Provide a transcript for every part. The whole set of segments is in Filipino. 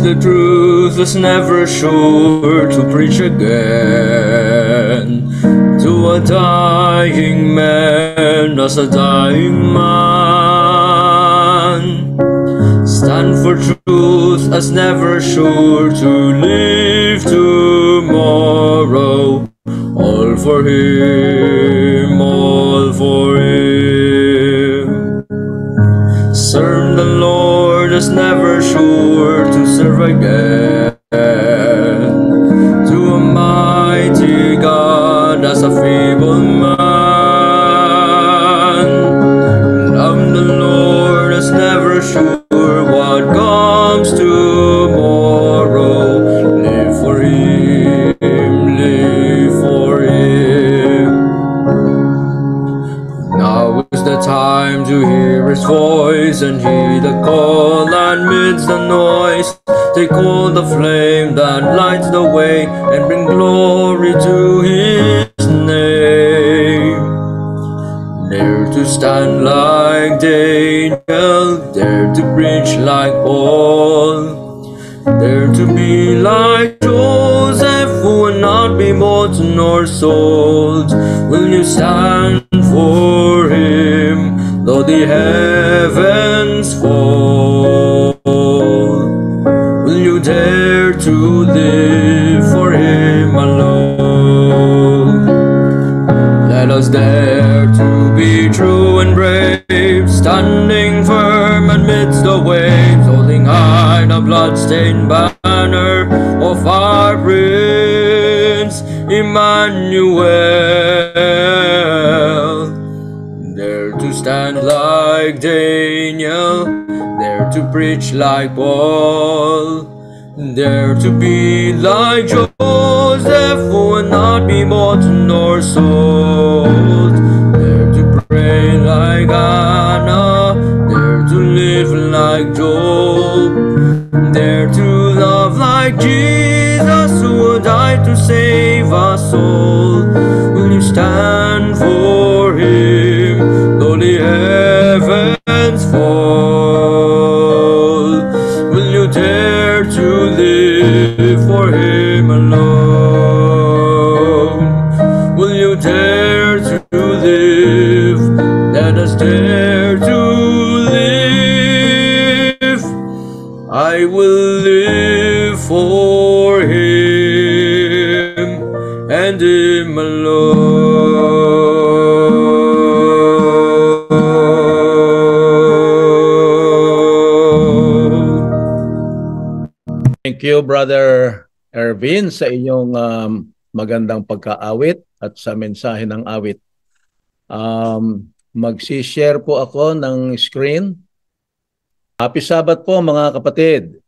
The truth is never sure to preach again to a dying man as a dying man. Stand for truth as never sure to live tomorrow. All for him, all for him. Serve the Lord is never sure to serve again. To a mighty God as a feeble man. Love the Lord is never sure what comes tomorrow. Live for him, live for him. Now is the time to hear his voice and heed the call amidst the noise. Take hold the flame that lights the way and bring glory to his name. Dare to stand like Daniel, dare to preach like Paul, dare to be like Joseph, who will not be bought nor sold. Will you stand for him, though the heavens fall? Will you dare to live for him alone? Let us dare to be true and brave, standing firm amidst the waves, holding high the blood-stained banner of our Prince Emmanuel. Dare to stand like Daniel, dare to preach like Paul, dare to be like Joseph, who will not be bought nor sold. Dare to pray like Anna, dare to live like Job, dare to love like Jesus, who will die to save us all. Will you stand for him, though the heavens fall? Will you dare to live for him alone? Will you dare to live? Let us dare to live. I will live for him and him alone. Thank you, Brother Ervin, sa iyong magandang pagkaawit at sa mensahe ng awit. Mag-share po ako ng screen. Happy Sabbath po mga kapatid.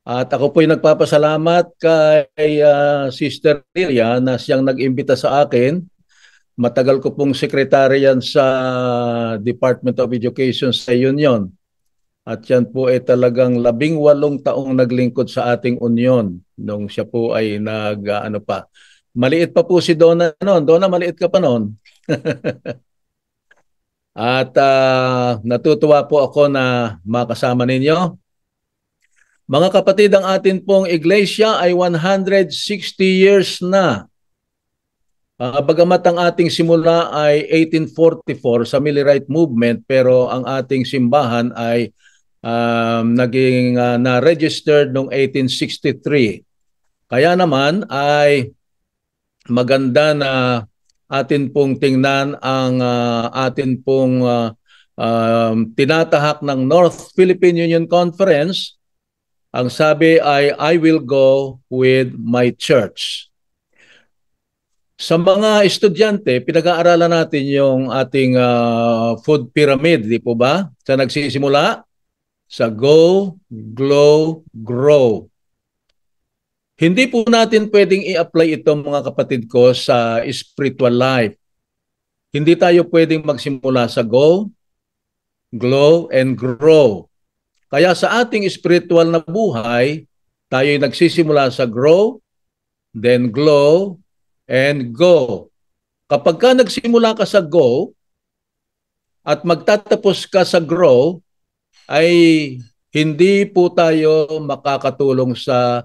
At ako po'y nagpapasalamat kay Sister Lilia na siyang nag-imbita sa akin. Matagal ko pong sekretary yan sa Department of Education sa Union. At yan po ay talagang 18 taong naglingkod sa ating union nung siya po ay ano pa. Maliit pa po si Donna noon. Donna, maliit ka pa noon. At natutuwa po ako na makasama ninyo. Mga kapatid, ang atin pong iglesia ay 160 years na. Bagamat ang ating simula ay 1844 sa Milli Right Movement, pero ang ating simbahan ay naging na-registered noong 1863. Kaya naman ay maganda na atin pong tingnan ang atin pong tinatahak ng North Philippine Union Conference. Ang sabi ay, I will go with my church. Sa mga estudyante, pinag-aaralan natin yung ating food pyramid, di po ba? Sa nagsisimula sa Go, Glow, Grow. Hindi po natin pwedeng i-apply ito mga kapatid ko sa spiritual life. Hindi tayo pwedeng magsimula sa Go, Glow, and Grow. Kaya sa ating spiritual na buhay, Tayo'y nagsisimula sa grow, then glow, and go. Kapag ka nagsimula ka sa go at magtatapos ka sa grow, ay hindi po tayo makakatulong sa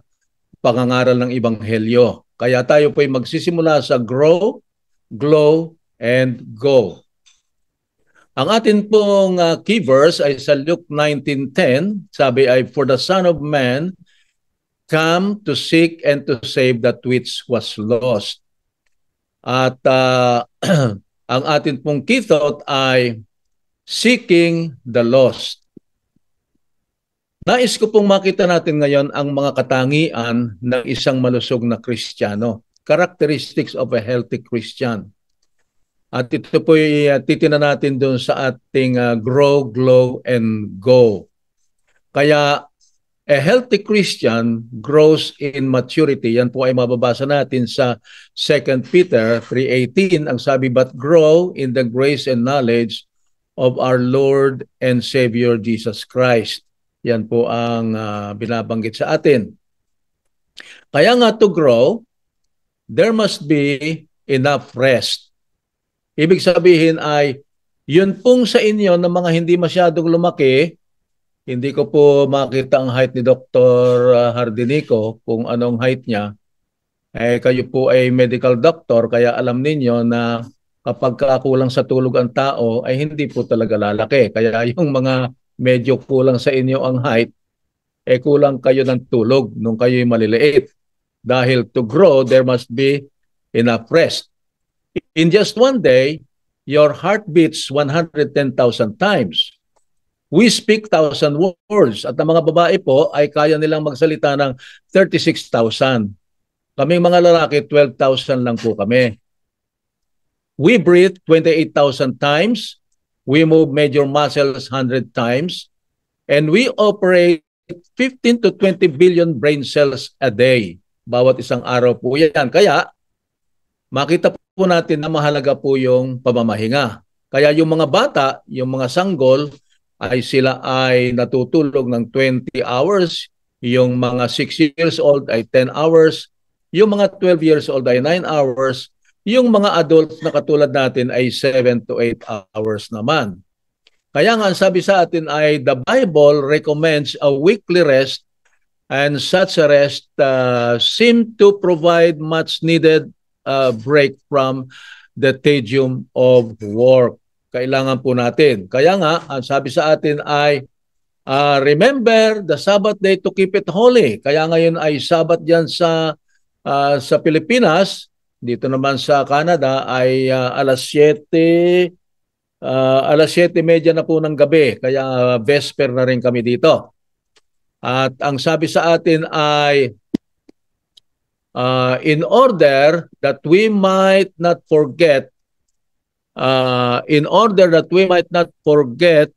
pangangaral ng Ebanghelyo. Kaya tayo po ay magsisimula sa grow, glow, and go. Ang atin pong key verse ay sa Luke 19:10, sabi ay, "For the Son of Man come to seek and to save that which was lost." At ang atin pong key thought ay seeking the lost. Nais ko pong makita natin ngayon ang mga katangian ng isang malusog na Kristiyano. Characteristics of a healthy Christian. At ito po titinan natin doon sa ating grow, glow, and go. Kaya a healthy Christian grows in maturity. Yan po ay mababasa natin sa 2 Peter 3:18. Ang sabi, "But grow in the grace and knowledge of our Lord and Savior Jesus Christ." Yan po ang binabanggit sa atin. Kaya nga to grow, there must be enough rest. Ibig sabihin ay, yun pong sa inyo na mga hindi masyadong lumaki, hindi ko po makita ang height ni Dr. Hardinico kung anong height niya. Kayo po ay medical doctor, kaya alam ninyo na kapag kulang sa tulog ang tao, ay hindi po talaga lalaki. Kaya yung mga medyo kulang sa inyo ang height, kulang kayo ng tulog nung kayo'y maliliit. Dahil to grow, there must be enough rest. In just one day, your heart beats 110,000 times. We speak 1,000 words. At ang mga babae po ay kaya nilang magsalita ng 36,000. Kaming mga lalaki, 12,000 lang po kami. We breathe 28,000 times. We move major muscles 100 times. And we operate 15 to 20 billion brain cells a day. Bawat isang araw po yan. Kaya, makita po natin na mahalaga po yung pamamahinga. Kaya yung mga bata, yung mga sanggol, ay sila ay natutulog ng 20 hours. Yung mga 6 years old ay 10 hours. Yung mga 12 years old ay 9 hours. Yung mga adults na katulad natin ay 7 to 8 hours naman. Kaya nga sabi sa atin ay the Bible recommends a weekly rest, and such a rest seem to provide much needed break from the tedium of work. Kailangan po natin. Kaya nga, ang sabi sa atin ay remember the Sabbath day to keep it holy. Kaya ngayon ay Sabbath diyan sa Pilipinas. Dito naman sa Canada ay alas 7:30 na po ng gabi. Kaya vesper na rin kami dito. At ang sabi sa atin ay in order that we might not forget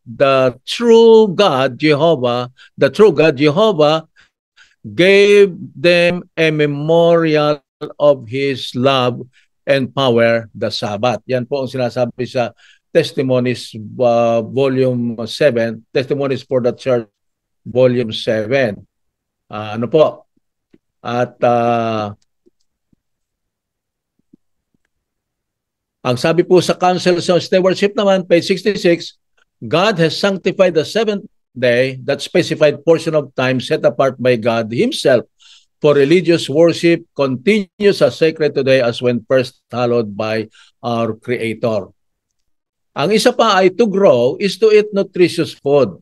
the true God Jehovah, gave them a memorial of His love and power, the Sabbath. Yan po ang sinasabi sa Testimonies Volume 7, Testimonies for the Church Volume 7. Ano po? At ang sabi po sa Council of Stewardship naman, page 66, God has sanctified the seventh day, that specified portion of time set apart by God Himself for religious worship, continues as sacred today as when first hallowed by our Creator. Ang isa pa ay to grow is to eat nutritious food.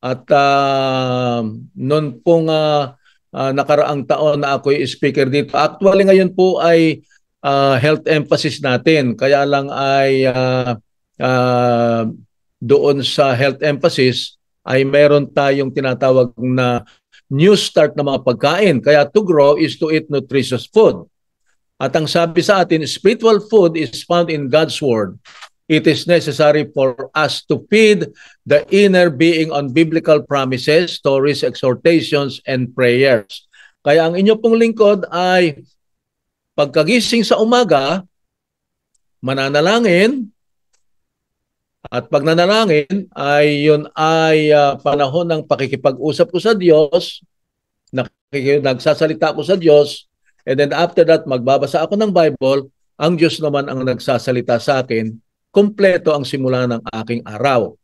At noon pong nakaraang taon na ako'y speaker dito, actually ngayon po ay health emphasis natin. Kaya lang ay doon sa health emphasis ay meron tayong tinatawag na new start na mga pagkain. Kaya to grow is to eat nutritious food. At ang sabi sa atin, spiritual food is found in God's Word. It is necessary for us to feed the inner being on biblical promises, stories, exhortations, and prayers. Kaya ang inyo pong lingkod ay pagkagising sa umaga, mananalangin, at pag nanalangin ay yun ay panahon ng pakikipag-usap ko sa Diyos, nagsasalita ako sa Diyos, and then after that, magbabasa ako ng Bible, ang Diyos naman ang nagsasalita sa akin, kumpleto ang simula ng aking araw.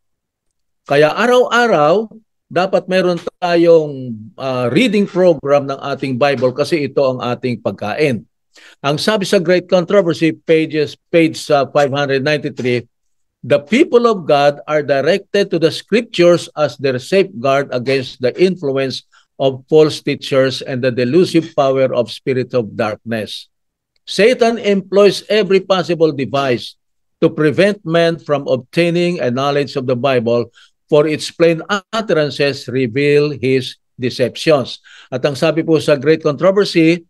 Kaya araw-araw, dapat meron tayong reading program ng ating Bible kasi ito ang ating pagkain. Ang sabi sa Great Controversy, page 593, the people of God are directed to the scriptures as their safeguard against the influence of false teachers and the delusive power of spirits of darkness. Satan employs every possible device to prevent men from obtaining a knowledge of the Bible, for its plain utterances reveal his deceptions. At ang sabi po sa Great Controversy,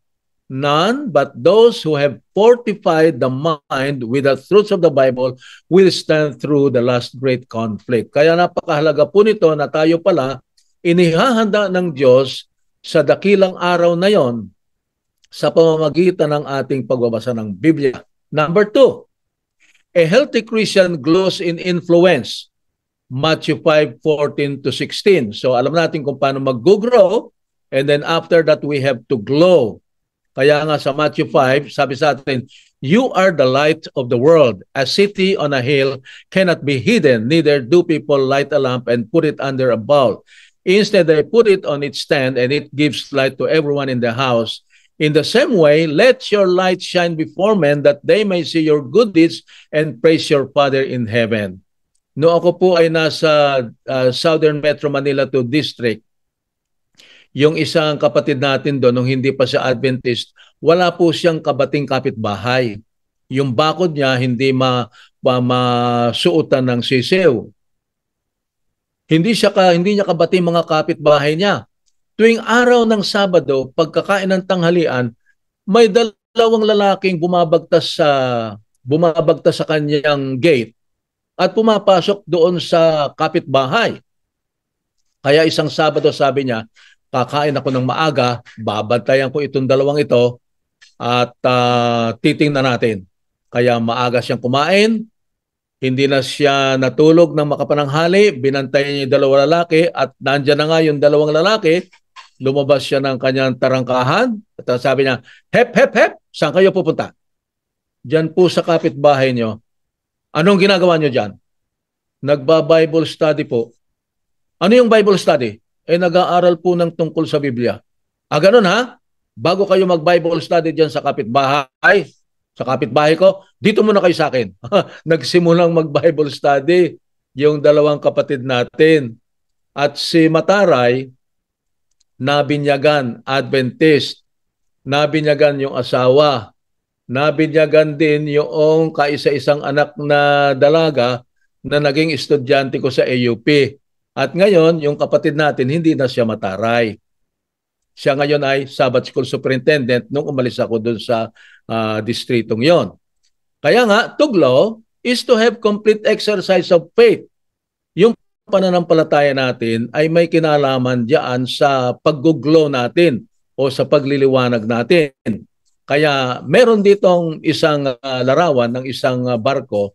none but those who have fortified the mind with the truths of the Bible will stand through the last great conflict. Kaya napakahalaga po nito na tayo pala inihahanda ng Diyos sa dakilang araw na yon sa pamamagitan ng ating pagbabasa ng Biblia. Number 2, a healthy Christian glows in influence. Matthew 5:14-16. So alam natin kung paano mag-grow, and then after that we have to glow. Kaya nga sa Matthew 5, sabi sa atin, you are the light of the world. A city on a hill cannot be hidden, neither do people light a lamp and put it under a bowl. Instead, they put it on its stand, and it gives light to everyone in the house. In the same way, let your light shine before men, that they may see your good deeds and praise your Father in heaven. No, ako po ay nasa Southern Metro Manila 2 District. Yung isang kapatid natin doon, nung hindi pa siya Adventist, wala po siyang kabating kapitbahay. Yung bakod niya hindi masuotan ng sisiw. Hindi niya kabati mga kapitbahay niya. Tuwing araw ng Sabado, pagkakain ng tanghalian, may dalawang lalaking bumabagtas sa kanyang gate at pumapasok doon sa kapitbahay. Kaya isang Sabado sabi niya, kakain ako ng maaga, babantayan ko itong dalawang ito at titingnan natin. Kaya maaga siyang kumain, hindi na siya natulog ng makapananghali, binantayan niya yung dalawang lalaki at nandyan na nga yung dalawang lalaki, lumabas siya ng kanyang tarangkahan at sabi niya, hep, hep, hep, saan kayo pupunta? Diyan po sa kapitbahay niyo. Anong ginagawa niyo dyan? Nagba-Bible study po. Ano yung Bible study? Nag-aaral po ng tungkol sa Biblia. Ganun ha? Bago kayo mag-Bible study dyan sa kapitbahay ko, dito muna kayo sa akin. Nagsimulang mag-Bible study yung dalawang kapatid natin. At si Mataray, nabinyagan, Adventist, nabinyagan yung asawa, nabinyagan din yung kaisa-isang anak na dalaga na naging estudyante ko sa AUP. At ngayon, yung kapatid natin, hindi na siya Mataray. Siya ngayon ay Sabbath School Superintendent nung umalis ako dun sa distritong yon. Kaya nga, to glow is to have complete exercise of faith. Yung pananampalataya natin ay may kinalaman diyan sa pag-glow natin o sa pagliliwanag natin. Kaya meron ditong isang larawan ng isang barko.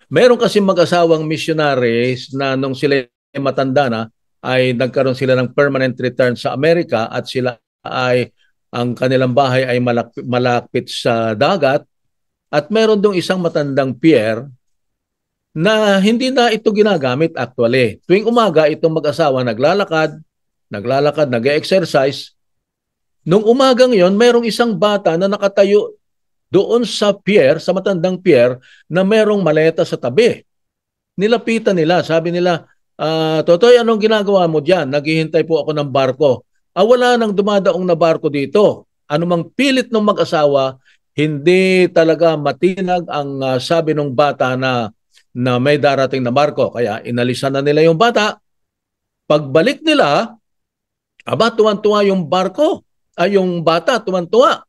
Meron kasi mag-asawang missionaries na nung sila matanda na, ay nagkaroon sila ng permanent return sa Amerika at sila ay ang kanilang bahay ay malapit sa dagat at meron dong isang matandang pier na hindi na ito ginagamit actually. Tuwing umaga itong mag-asawa naglalakad, nag-exercise. Nung umagang yon, merong isang bata na nakatayo doon sa pier, sa matandang pier na merong maleta sa tabi. Nilapitan nila, sabi nila, Totoy, anong ginagawa mo dyan? Naghihintay po ako ng barko. Wala nang dumadaong na barko dito. Anumang pilit ng mag-asawa, hindi talaga matinag ang sabi ng bata na may darating na barko. Kaya inalisan na nila yung bata. Pagbalik nila, tuwan-tuwa yung barko. Yung bata, tuwan-tuwa.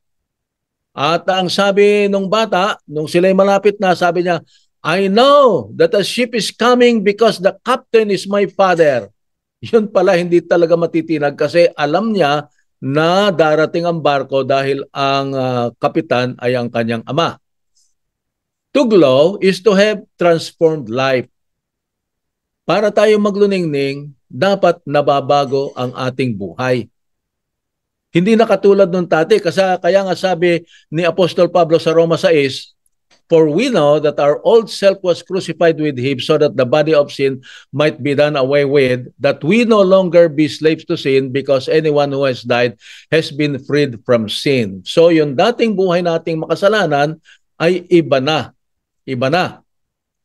At ang sabi ng bata, nung sila'y malapit na, sabi niya, I know that a ship is coming because the captain is my father. Yun pala hindi talaga matitinag kasi alam niya na darating ang barko dahil ang kapitan ay ang kanyang ama. To glow is to have transformed life. Para tayo magluningning, dapat nababago ang ating buhay. Hindi na katulad nung dati. Kasi kaya nga sabi ni Apostol Pablo sa Roma 6, "For we know that our old self was crucified with him so that the body of sin might be done away with, that we no longer be slaves to sin because anyone who has died has been freed from sin." So yung dating buhay nating makasalanan ay iba na. Iba na.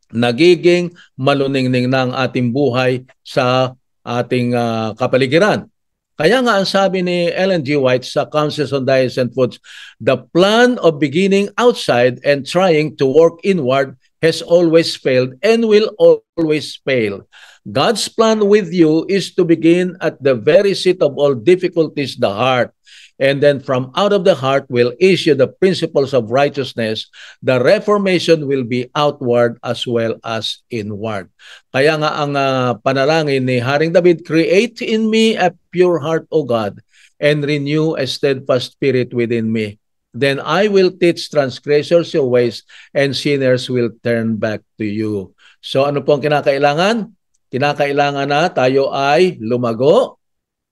Nagiging maluningning na ang ating buhay sa ating kapaligiran. Kaya nga ang sabi ni Ellen G. White sa Counsels on Diets and Foods, "The plan of beginning outside and trying to work inward has always failed and will always fail. God's plan with you is to begin at the very seat of all difficulties, the heart. And then from out of the heart will issue the principles of righteousness. The reformation will be outward as well as inward." Kaya nga ang panalangin ni Haring David, "Create in me a pure heart, O God, and renew a steadfast spirit within me. Then I will teach transgressors your ways, and sinners will turn back to you." So ano po ang kinakailangan? Kinakailangan na tayo ay lumago,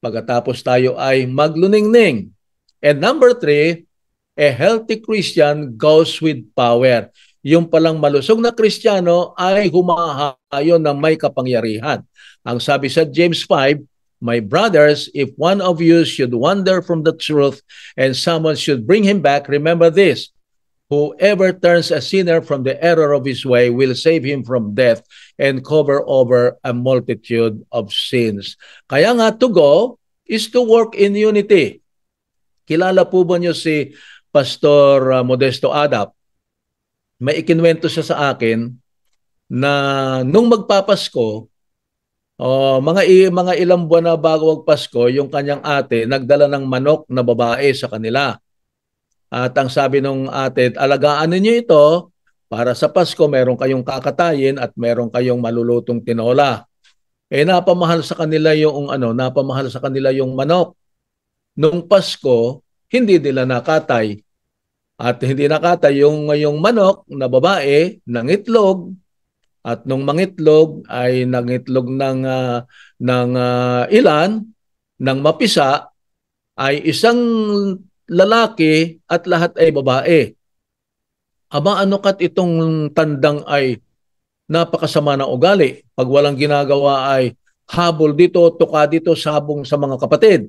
pagkatapos tayo ay magluningning. And number 3, a healthy Christian goes with power. Yung palang malusog na Kristiyano ay humahayo ng may kapangyarihan. Ang sabi sa James 5, "My brothers, if one of you should wander from the truth and someone should bring him back, remember this: whoever turns a sinner from the error of his way will save him from death and cover over a multitude of sins." Kaya nga, to go is to work in unity. Kilala po ba niyo si Pastor Modesto Adap? May ikinwento siya sa akin na nung magpapasko, mga ilang buwan na bago magpasko, yung kanyang ate nagdala ng manok na babae sa kanila. At ang sabi nung ate, "Alagaan niyo ito para sa Pasko meron kayong kakatayin at meron kayong malulutong tinola." Napamahal sa kanila yung manok. Nung Pasko, hindi nila nakatay. At hindi nakatay yung manok na babae ng itlog, at nung mangitlog ay nangitlog ng ilan, ng mapisa, ay isang lalaki at lahat ay babae. Aba, ano kat itong tandang ay napakasama ng ugali. Pag walang ginagawa ay habol dito, tuka dito, sabong sa mga kapatid.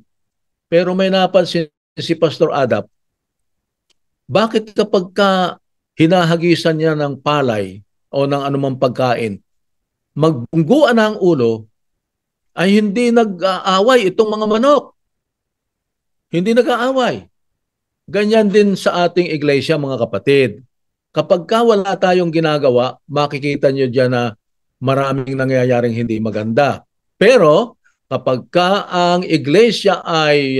Pero may napansin si Pastor Adap, bakit kapag hinahagisan niya ng palay o ng anumang pagkain, magbungguan na ang ulo, ay hindi nag-aaway itong mga manok. Hindi nag-aaway. Ganyan din sa ating iglesia, mga kapatid. Kapag wala tayong ginagawa, makikita nyo dyan na maraming nangyayaring hindi maganda. Pero kapag ang iglesia ay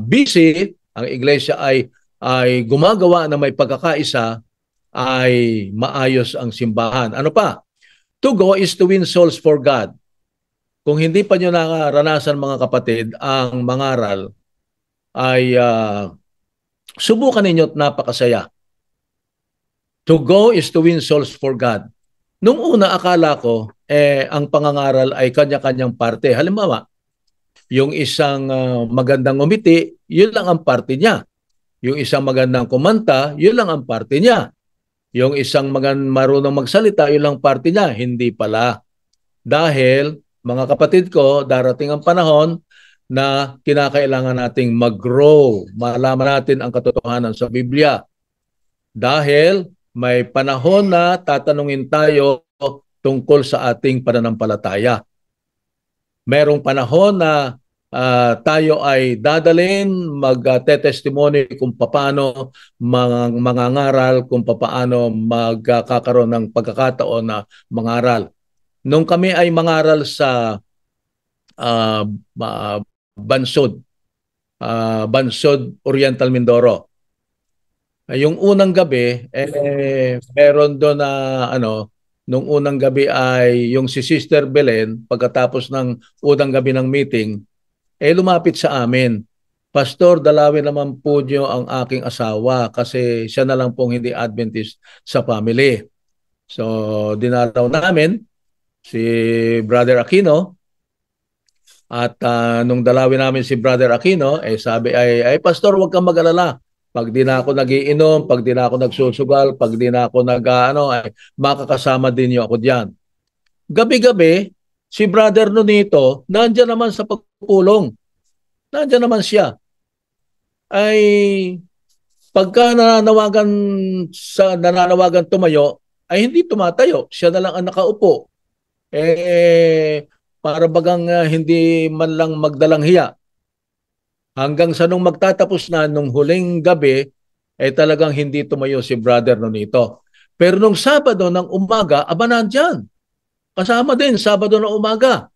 busy, ang iglesia ay gumagawa na may pagkakaisa, ay maayos ang simbahan. Ano pa? To go is to win souls for God. Kung hindi pa nyo naranasan, mga kapatid, ang mangaral, ay subukan ninyo at napakasaya. To go is to win souls for God. Nung una, akala ko, ang pangangaral ay kanya-kanyang parte. Halimbawa, yung isang magandang umiti, yun lang ang parte niya. Yung isang magandang kumanta, yun lang ang parte niya. Yung isang marunong magsalita, yun lang parte niya. Hindi pala. Dahil, mga kapatid ko, darating ang panahon na kinakailangan nating mag-grow. Malaman natin ang katotohanan sa Biblia. Dahil may panahon na tatanungin tayo tungkol sa ating pananampalataya. Merong panahon na tayo ay dadalhin, mag-testimony kung paano mangangaral, kung paano magkakaroon ng pagkakataon na mangaral. Nung kami ay mangaral sa Bansod Oriental Mindoro, yung unang gabi, meron doon na nung unang gabi ay yung si Sister Belen, pagkatapos ng unang gabi ng meeting, lumapit sa amin. "Pastor, dalawin naman po niyo ang aking asawa kasi siya na lang pong hindi Adventist sa family." So, dinaraw namin si Brother Aquino. At nung dalawin namin si Brother Aquino, sabi ay Pastor, huwag kang mag-alala. Pag di na ako nagiinom, pag di na ako nagsusugal, pag di na ako ay makakasama din niyo ako diyan. Gabi-gabi, si Brother Nonito, nandiyan naman sa pagpupulong. Nandiyan naman siya. Ay pagka nananawagan tumayo, ay hindi tumatayo. Siya na lang ang nakaupo. Para bagang hindi man lang magdalang hiya. Hanggang sa nung magtatapos na nung huling gabi, talagang hindi tumayo si Brother Nonito. Pero nung Sabado ng umaga, aba nandyan. Kasama din, Sabado ng umaga.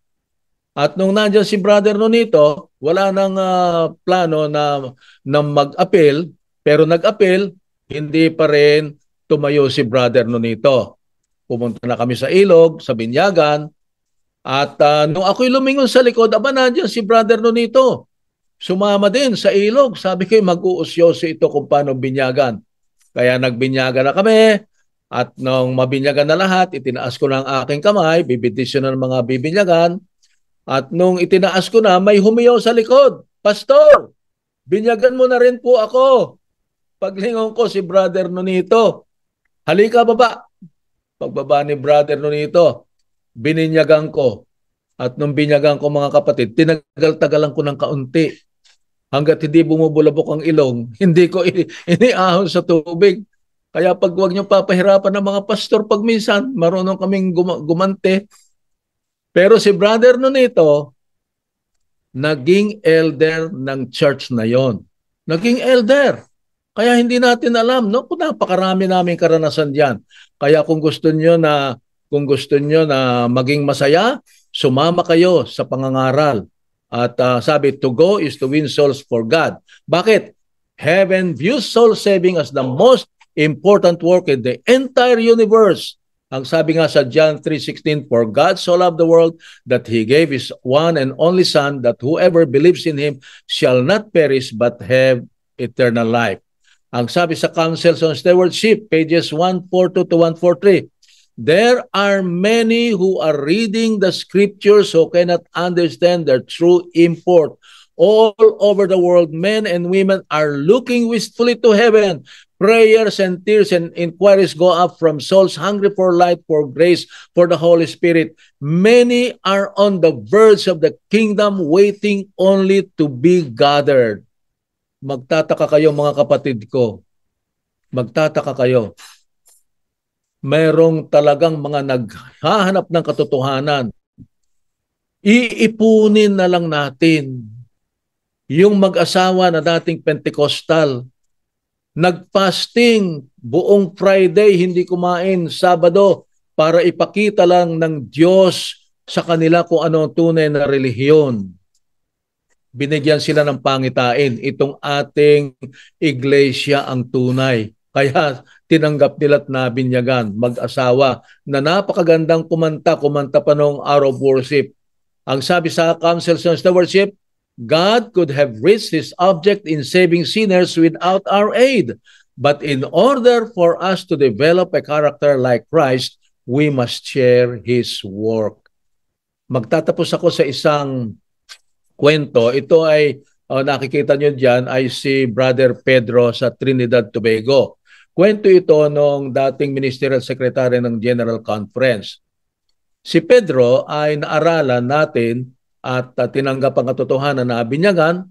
At nung nandyan si Brother Nonito, wala nang plano na mag-appeal, pero nag-appeal, hindi pa rin tumayo si Brother Nonito. Pumunta na kami sa ilog, sa Binyagan, at nung ako'y lumingon sa likod, aba nandiyan si Brother Nonito. Sumama din sa ilog. Sabi ko, mag-uusyoso ito kung paano binyagan. Kaya nagbinyagan na kami. At nung mabinyagan na lahat, itinaas ko na ang aking kamay, bibidisyon na ng mga bibinyagan. At nung itinaas ko na, may humiyaw sa likod. Pastor, binyagan mo na rin po ako. Paglingon ko si Brother Nonito. Halika baba. Pagbaba ni Brother Nonito, bininyagan ko. At nung binyagan ko mga kapatid, tinagal-tagalan ko ng kaunti. Hanggat hindi bumubulabok ang ilong, hindi ko iniahon sa tubig. Kaya pag huwag niyo papahirapan ng mga pastor pag minsan, marunong kaming gumante. Pero si Brother Nonito, naging elder ng church na yon. Naging elder. Kaya hindi natin alam, no? Kung napakarami namin karanasan diyan. Kaya kung gusto niyo na maging masaya, sumama kayo sa pangangaral. At sabi, to go is to win souls for God. Bakit? Heaven views soul saving as the most important work in the entire universe. Ang sabi nga sa John 3:16, for God so loved the world that He gave His one and only Son, that whoever believes in Him shall not perish but have eternal life. Ang sabi sa Councils on Stewardship, pages 142 to 143, there are many who are reading the scriptures who cannot understand their true import. All over the world, men and women are looking wistfully to heaven. Prayers and tears and inquiries go up from souls hungry for light, for grace, for the Holy Spirit. Many are on the verge of the kingdom waiting only to be gathered. Magtataka kayo mga kapatid ko. Magtataka kayo. Mayroong talagang mga naghahanap ng katotohanan. Iipunin na lang natin yung mag-asawa na dating Pentecostal. Nag-fasting buong Friday, hindi kumain, Sabado, para ipakita lang ng Diyos sa kanila kung ano ang tunay na relihiyon. Binigyan sila ng pangitain. Itong ating iglesia ang tunay. Kaya tinanggap nila at nabinyagan, mag-asawa, na napakagandang kumanta pa noong hour of worship. Ang sabi sa Councils on Stewardship, God could have reached His object in saving sinners without our aid. But in order for us to develop a character like Christ, we must share His work. Magtatapos ako sa isang kwento. Ito ay, nakikita nyo dyan, ay si Brother Pedro sa Trinidad, Tobago. Kwento ito nung dating Ministerial Secretary ng General Conference. Si Pedro ay naaralan natin at tinanggap ang katotohanan na binyagan,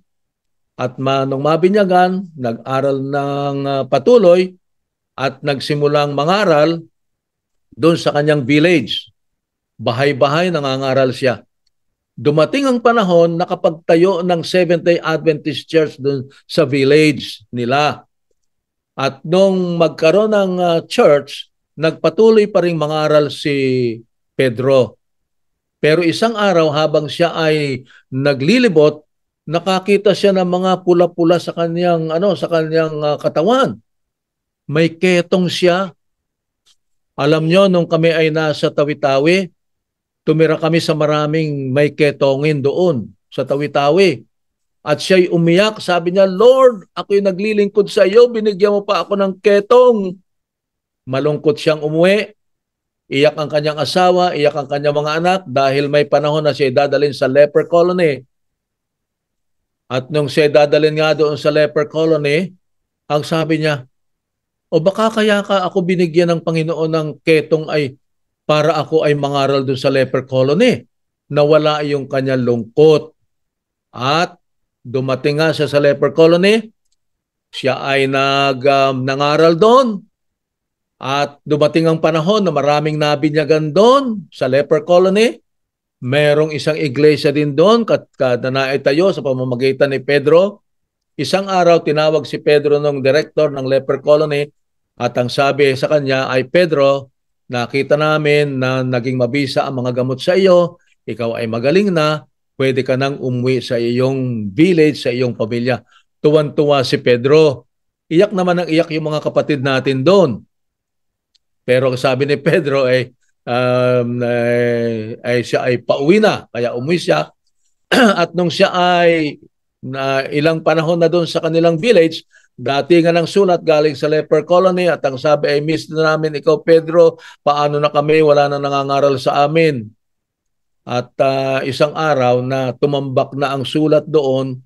at nung mabinyagan, nag-aral ng patuloy at nagsimulang mangaral doon sa kanyang village. Bahay-bahay nangangaral siya. Dumating ang panahon, nakapagtayo ng Seventh-day Adventist Church doon sa village nila. At nung magkaroon ng church, nagpatuloy pa rin mangaral si Pedro. Pero isang araw habang siya ay naglilibot, nakakita siya ng mga pula-pula sa kanyang katawan. May ketong siya. Alam nyo, nung kami ay nasa Tawi-Tawi, tumira kami sa maraming may ketongin doon sa Tawi-Tawi. At siya'y umiyak, sabi niya, Lord, ako'y naglilingkod sa iyo, binigyan mo pa ako ng ketong. Malungkot siyang umuwi. Iyak ang kanyang asawa, iyak ang kanyang mga anak dahil may panahon na siya dadalhin sa leper colony. At nung siya dadalhin nga doon sa leper colony, ang sabi niya, o baka kaya ka ako binigyan ng Panginoon ng ketong ay para ako ay mangaral doon sa leper colony. Nawala yung kanyang lungkot. At dumating nga siya sa leper colony, siya ay nangaral doon. At dumating ang panahon na maraming nabinyagan doon sa leper colony. Merong isang iglesia din doon na naitayo sa pamamagitan ni Pedro. Isang araw tinawag si Pedro ng director ng leper colony at ang sabi sa kanya ay, Pedro, nakita namin na naging mabisa ang mga gamot sa iyo, ikaw ay magaling na, pwede ka nang umuwi sa iyong village, sa iyong pamilya. Tuwan-tuwa si Pedro. Iyak naman ang iyak yung mga kapatid natin doon. Pero sabi ni Pedro ay siya ay pauwi na, kaya umuwi siya. At nung siya ay ilang panahon na doon sa kanilang village, dati nga ng sulat galing sa leper colony at ang sabi ay, miss na namin ikaw Pedro, paano na kami, wala na nangangaral sa amin. At isang araw na tumambak na ang sulat doon,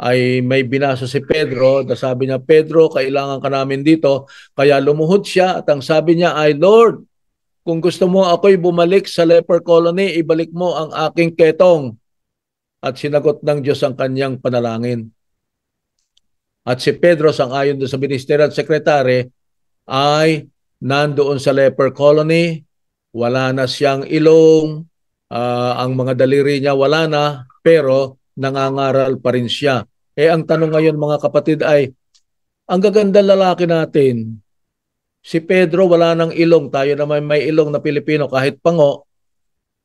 ay may binasa si Pedro na sabi niya, Pedro, kailangan ka namin dito. Kaya lumuhod siya at ang sabi niya ay, Lord, kung gusto mo ako'y bumalik sa leper colony, ibalik mo ang aking ketong. At sinagot ng Diyos ang kanyang panalangin. At si Pedro, sang-ayon doon sa ministerial secretary, ay nandoon sa leper colony, wala na siyang ilong, ang mga daliri niya wala na, pero nangangaral pa rin siya. Ang tanong ngayon mga kapatid ay, ang gaganda lalaki natin, si Pedro wala nang ilong, tayo naman may ilong na Pilipino kahit pango,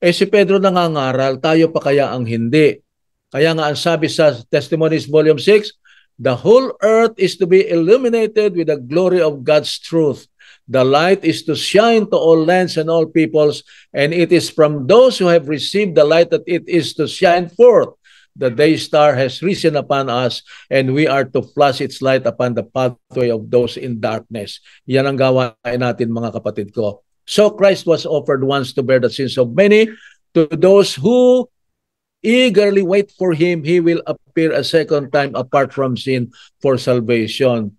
si Pedro nangangaral, tayo pa kaya ang hindi? Kaya nga ang sabi sa Testimonies Volume 6, the whole earth is to be illuminated with the glory of God's truth. The light is to shine to all lands and all peoples, and it is from those who have received the light that it is to shine forth. The day star has risen upon us, and we are to flash its light upon the pathway of those in darkness. Yan ang gawain natin mga kapatid ko. So Christ was offered once to bear the sins of many. To those who eagerly wait for Him, He will appear a second time apart from sin for salvation.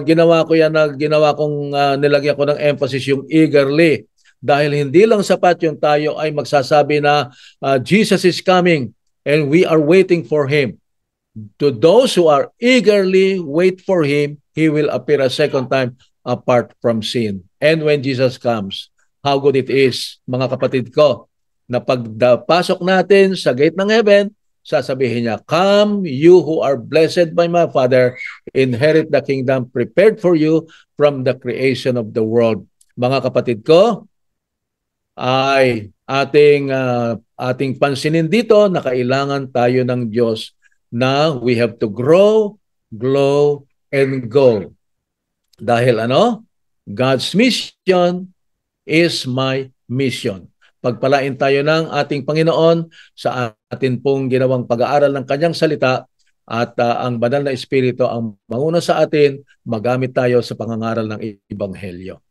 Ginawa kong nilagyan ko ng emphasis yung eagerly. Dahil hindi lang sapat yung tayo ay magsasabi na Jesus is coming and we are waiting for Him. To those who are eagerly wait for Him, He will appear a second time apart from sin. And when Jesus comes, how good it is, mga kapatid ko, na pagpasok natin sa gate ng heaven, sasabihin niya, come you who are blessed by my Father, inherit the kingdom prepared for you from the creation of the world. Mga kapatid ko, ay ating pansinin dito na kailangan tayo ng Diyos na we have to grow, glow, and go. Dahil God's mission is my mission. Pagpalain tayo ng ating Panginoon sa atin pong ginawang pag-aaral ng Kanyang salita at ang banal na Espiritu ang manguna sa atin, magamit tayo sa pangangaral ng Ebanghelyo.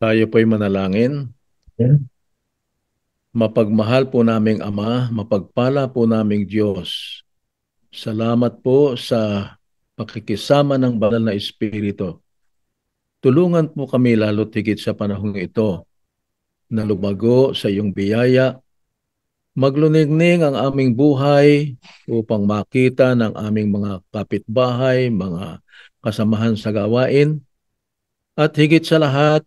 Tayo po'y manalangin. Mapagmahal po naming Ama, mapagpala po naming Diyos. Salamat po sa pakikisama ng banal na Espiritu. Tulungan po kami lalo't higit sa panahong ito na lumago sa iyong biyaya, maglunigning ang aming buhay upang makita ng aming mga kapitbahay, mga kasamahan sa gawain, at higit sa lahat,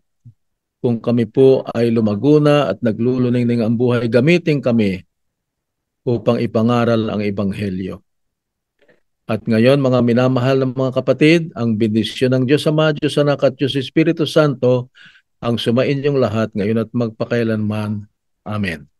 kung kami po ay lumago na at naglulunigning ang buhay, gamitin kami upang ipangaral ang Ebanghelyo. At ngayon, mga minamahal ng mga kapatid, ang bendisyon ng Diyos Ama, Diyos Anak at Diyos Espiritu Santo ang sumain yung lahat ngayon at magpakailanman. Amen.